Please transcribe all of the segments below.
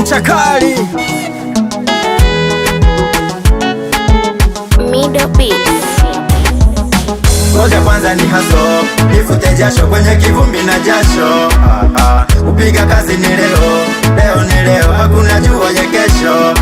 Chakali Middle Beats. Ngoja kwanza ni haso, nifute jasho kwenye kivumbi na jasho. Kupiga kazi ni leo, leo ni leo, hakuna jua ya kesho.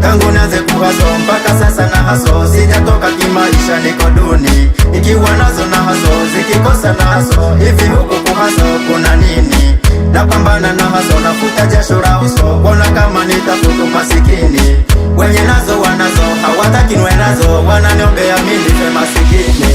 Tangu naze kuhaso mpaka sasa na haso, sijatoka kimaisha, niko duni. Ikiwa nazo na haso, zikikosa na haso, hivi huku kuhaso kuna nini? Napambana na haso, nafuta jasho la uso, kuona kama nitafutu masikini. Wenye nazo wanazo, hawataki nwe nazo, wananiombea mimi nife masikini.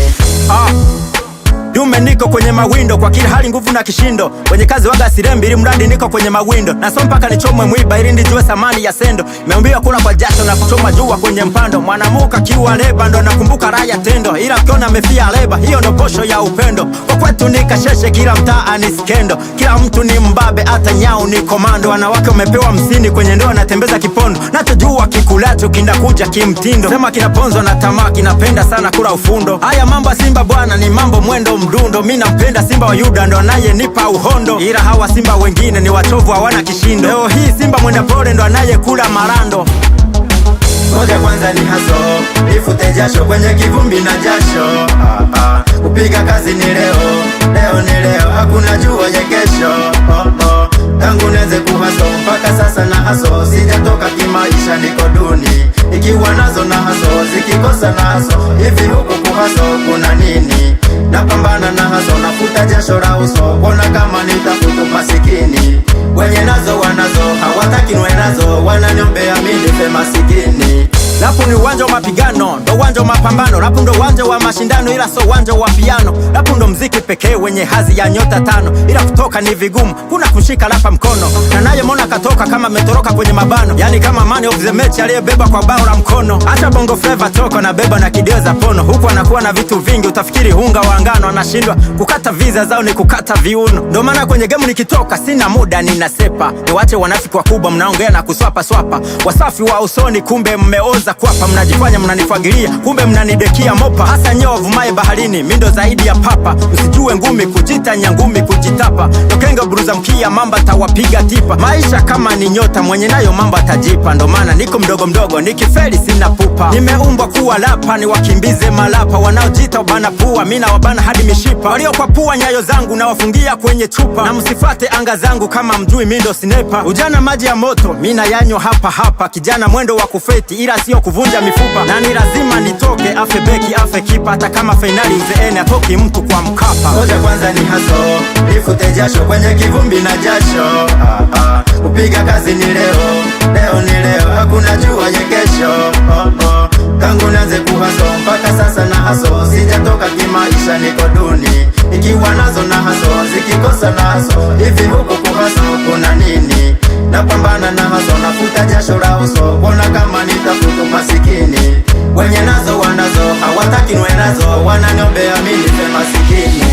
Dume niko kwenye mawindo, kwa kila hali nguvu na kishindo. Wenye kazi waga sirembi, ili mradi niko kwenye mawindo. Nasoma mpaka nichomwe mwiba, ili ndijue thamani ya sendo. Meumbiwa kula kwa jasho na kuchoma jua kwenye mpando. Mwanamuka kiwa leba, ndo nakumbuka raya tendo. Ila ukiona amefia leba, hiyo ndo posho ya upendo. Kwa kwetu ni kasheshe, kila mtaa ni skendo. Kila mtu ni mbabe, hata nyao ni komando. Wanawake umepewa msini, kwenye ndoa natembeza kipondo. Nachojua kikulacho kinakuja kimtindo. Sema kinaponzo na tamaa, kinapenda sana kula ufundo. Haya mambo Simba bwana, ni mambo mwendo mdundo. Mina mpenda Simba wa Yuda, ndo anaye nipa uhondo. Ila hawa Simba wengine ni wachovu, hawana kishindo. Leo hii Simba mwenda pole, ndo anaye kula marando. Ngoja kwanza ni haso, nifute jasho kwenye kivumbi na jasho. Kupiga kazi ni leo, leo ni leo, hakuna jua ya kesho. Tangu neze kuhaso mpaka sasa na haso, sijatoka kimaisha, niko duni. Ikiwa nazo na haso, zikikosa na haso, hivi huku kuhaso kuna nini? Napambana na haso, nafuta jasho la uso, kuona kama nitafutu masikini. Wenye nazo wanazo, hawataki nwe nazo, wananiombea mimi nife masikini. Lapu ni uwanja wa mapigano, ndo uwanja wa mapambano. Lapu ndo uwanja wa mashindano, ila so uwanja wa piano. Lapu ndo mziki pekee wenye hazi ya nyota 5. Ila kutoka ni vigumu, kuna kushika lapa mkono. Na naye mona katoka kama metoroka kwenye mabano. Yani kama man of the match aliyebeba kwa bao la mkono. Hata bongo flavor toka na beba na kideo za pono. Huku anakuwa na vitu vingi, utafikiri hunga wa ngano. Anashindwa kukata visa zao, ni kukata viuno. Ndo maana kwenye game nikitoka sina muda, ninasepa. Niwache wanafiki wakubwa, mnaongea na kuswapa swapa. Wasafi wa usoni, kumbe mmeoza kwapa. Mnajifanya mnanifagilia, kumbe mnanidekia mopa. Hasa nyewe wavumaye baharini, mindo zaidi ya papa. Msijue ngumi kujita, nyangumi kujitapa. Tokenga buruza mkia, mamba tawapiga tipa. Maisha kama ni nyota, mwenye nayo mamba tajipa. Ndo maana niko mdogo mdogo, nikifeli sina pupa. Nimeumbwa kuwa lapa, ni wakimbize malapa. Wanaojita wabana pua, mina wabana hadi mishipa. Walio kwa pua nyayo zangu, na wafungia kwenye chupa. Na msifate anga zangu, kama mjui mindo sinepa. Ujana maji ya moto, mina yanyo hapa hapa. Kijana mwendo wa kufeti, ila sio kuvunja mifupa. Na ni lazima nitoke, afe beki afe kipa. Hata kama finali uzeene, atoki mtu kwa Mkapa. Ngoja kwanza ni haso, nifute jasho kwenye kivumbi na jasho. Kupiga kazi ni leo, leo ni leo, hakuna jua ya kesho. Tangu naze kuhaso mpaka sasa na haso, sijatoka kimaisha, niko duni. Ikiwa nazo na haso, zikikosa na haso, hivi huku kuhaso kuna nini? Napambana na haso, nafuta jasho la uso, kuona kama nitafutu masikini. Wenye nazo wanazo, hawataki nwe nazo, wananiombea mimi nife masikini.